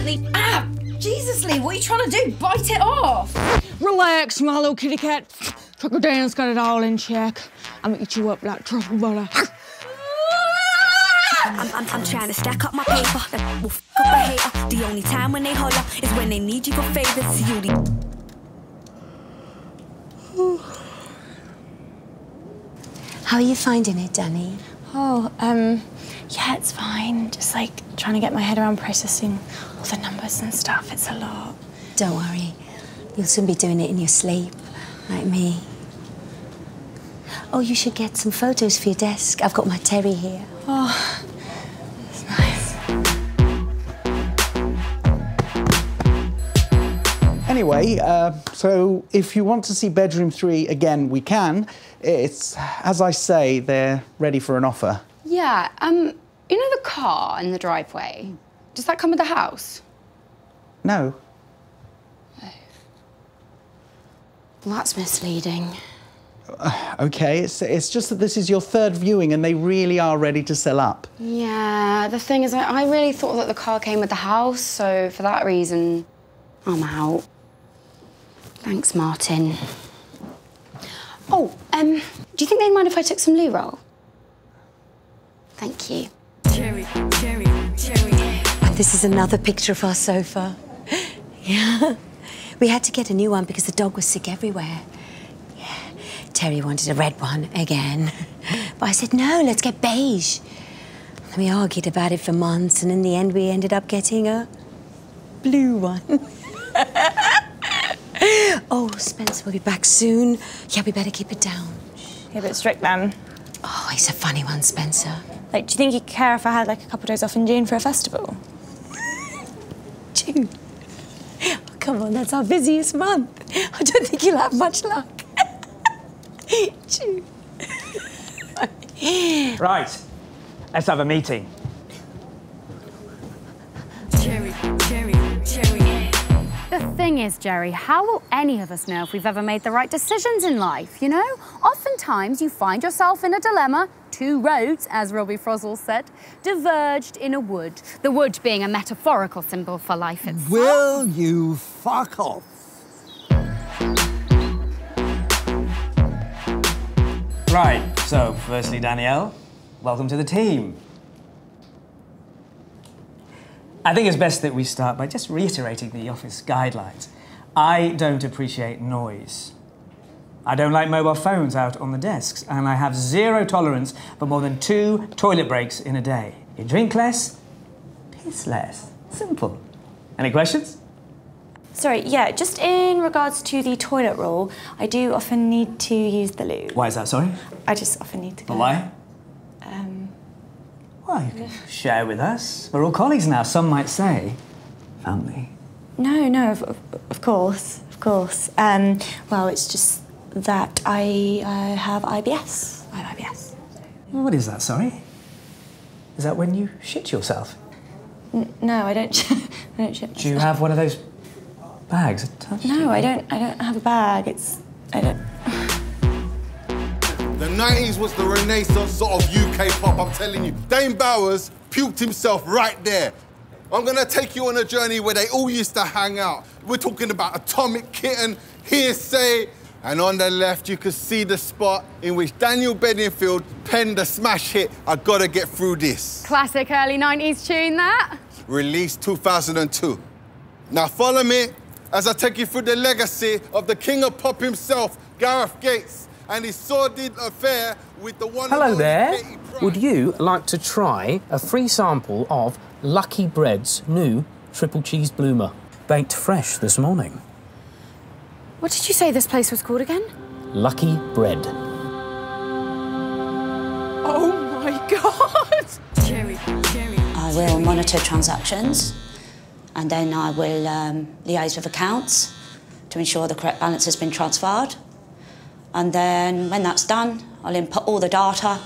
Lee, Jesus, Lee, what are you trying to do? Bite it off! Relax, my little kitty cat. Trucker Dan's got it all in check. I'm gonna eat you up like truffle butter. I'm trying to stack up my paper. That will f up a hater. The only time when they holler is when they need you for favors. How are you finding it, Danny? Oh, yeah, it's fine. Just like trying to get my head around processing all the numbers and stuff. It's a lot. Don't worry. You'll soon be doing it in your sleep, like me. Oh, you should get some photos for your desk. I've got my Terry here. Oh, that's nice. Anyway, so if you want to see bedroom 3 again, we can. It's, as I say, they're ready for an offer. Yeah, you know the car in the driveway? Does that come with the house? No. Oh. Well, that's misleading. OK, it's just that this is your 3rd viewing and they really are ready to sell up. Yeah, the thing is, I really thought that the car came with the house, so for that reason, I'm out. Thanks, Martin. Oh, do you think they'd mind if I took some loo roll? Thank you. Cherry, cherry, cherry. And this is another picture of our sofa. Yeah. We had to get a new one because the dog was sick everywhere. Yeah. Terry wanted a red one again. But I said, no, let's get beige. And we argued about it for months, and in the end, we ended up getting a blue one. Oh, Spencer will be back soon. Yeah, we better keep it down. You're a bit strict, then. Oh, he's a funny one, Spencer. Like, do you think he'd care if I had, like, a couple of days off in June for a festival? June? Oh, come on, that's our busiest month. I don't think you'll have much luck. June. Right, let's have a meeting. Cherry, cherry, cherry. The thing is, Jerry, how will any of us know if we've ever made the right decisions in life, you know? Oftentimes you find yourself in a dilemma, 2 roads, as Robbie Frozell said, diverged in a wood. The wood being a metaphorical symbol for life itself. Will you fuck off? Right, so firstly, Danielle, welcome to the team. I think it's best that we start by just reiterating the office guidelines. I don't appreciate noise. I don't like mobile phones out on the desks, and I have 0 tolerance for more than 2 toilet breaks in a day. You drink less, piss less. Simple. Any questions? Sorry, yeah, just in regards to the toilet roll, I do often need to use the loo. Why is that, sorry? I just often need to go. But why? Well, you can share with us. We're all colleagues now, some might say. Family. No, of course, of course. Well, it's just that I have IBS. I have IBS. What is that, sorry? Is that when you shit yourself? No, I don't. I don't shit. Do you have one of those bags? No, I don't have a bag. I don't. The 90s was the renaissance of UK pop, I'm telling you. Dane Bowers puked himself right there. I'm gonna take you on a journey where they all used to hang out. We're talking about Atomic Kitten, Hearsay, and on the left you could see the spot in which Daniel Bedingfield penned the smash hit, I Gotta Get Through This. Classic early 90s tune, that. Released 2002. Now follow me as I take you through the legacy of the king of pop himself, Gareth Gates, and his sordid affair with the one... Hello there. Would you like to try a free sample of Lucky Bread's new triple cheese bloomer? Baked fresh this morning. What did you say this place was called again? Lucky Bread. Oh my God! Cherry, cherry. I will monitor transactions, and then I will liaise with accounts to ensure the correct balance has been transferred. And then, when that's done, I'll input all the data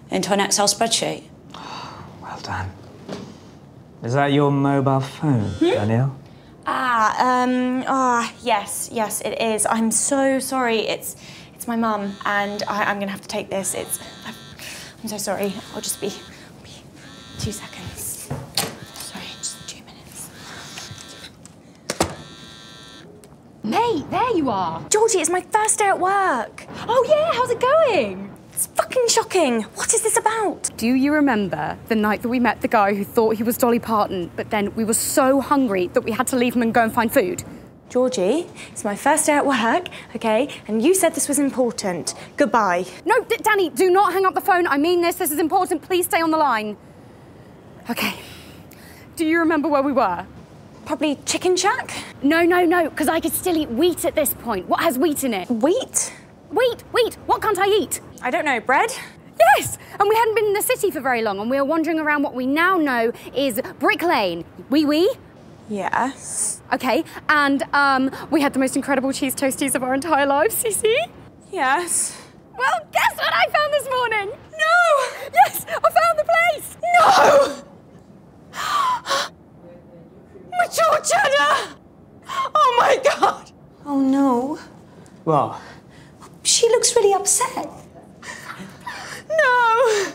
into an Excel spreadsheet. Oh, well done. Is that your mobile phone, Danielle? Yes, it is. I'm so sorry. It's my mum, and I'm gonna have to take this. I'm so sorry. I'll just be 2 seconds. Sorry, just 2 minutes. Mate, there you are. Georgie, it's my first day at work. Oh yeah, how's it going? It's fucking shocking. What is this about? Do you remember the night that we met the guy who thought he was Dolly Parton, but then we were so hungry that we had to leave him and go and find food? Georgie, it's my first day at work, okay? And you said this was important. Goodbye. No, Danny, do not hang up the phone. I mean this. This is important. Please stay on the line. Okay. Do you remember where we were? Probably Chicken Shack? No, because I could still eat wheat at this point. What has wheat in it? Wheat? Wheat. What can't I eat? I don't know, bread? Yes, and we hadn't been in the city for very long and we were wandering around what we now know is Brick Lane. Oui? Yes. Okay, and we had the most incredible cheese toasties of our entire lives, you see? Yes. Well, guess what I found this morning? No! Yes, I found the place! No! Mature cheddar! Oh my God! Oh no. What? She looks really upset. No!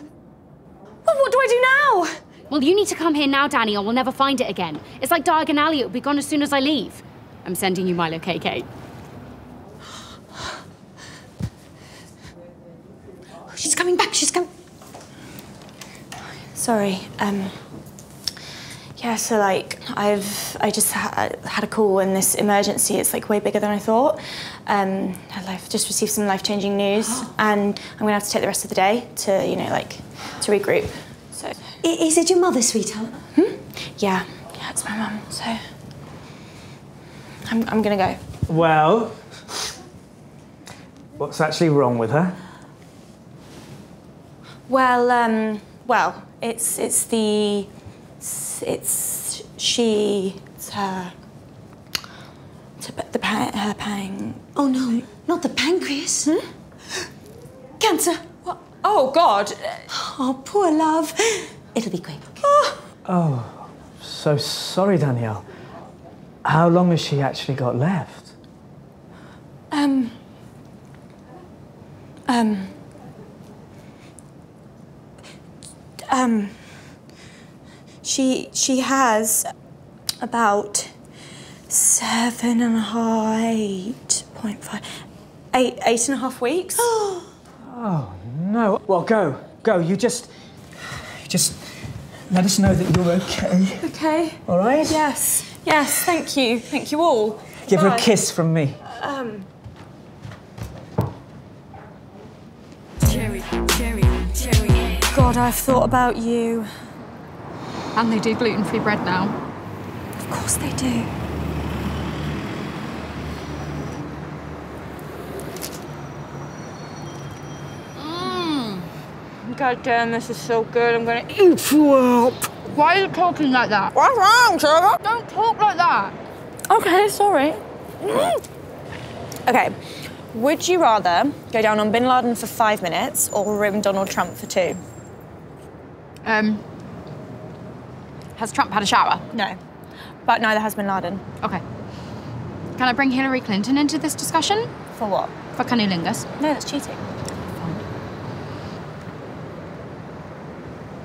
Well, what do I do now? Well, you need to come here now, Danny, or we'll never find it again. It's like Diagon Alley, it'll be gone as soon as I leave. I'm sending you Milo KK. She's coming back, she's coming. Sorry, yeah, so like, I just had a call in this emergency. It's like way bigger than I thought. I've just received some life-changing news and I'm gonna have to take the rest of the day to, you know, like, to regroup, so. Is it your mother, sweetheart? Yeah, it's my mum, so. I'm gonna go. Well, what's actually wrong with her? Well, it's her. Her pang. Oh no, not the pancreas. Cancer. What? Oh God. Oh, poor love. It'll be quick. Oh, so sorry, Danielle. How long has she actually got left? She has about 8.5 weeks. Oh no. Well, go. You just let us know that you're okay. Okay. All right? Yes, thank you all. Give her a kiss from me. Cherry. God, I've thought about you. And they do gluten-free bread now. Of course they do. God damn, this is so good. I'm gonna eat you up. Why are you talking like that? What's wrong, Trevor? Don't talk like that. Okay, sorry. Okay, would you rather go down on Bin Laden for 5 minutes or room Donald Trump for 2? Has Trump had a shower? No, but neither has Bin Laden. Okay. Can I bring Hillary Clinton into this discussion? For what? For cunnilingus. No, that's cheating.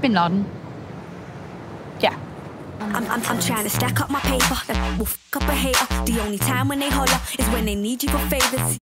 Bin Laden. Yeah. I'm trying to stack up my paper. That will fuck up a hater. The only time when they holler is when they need you for favors.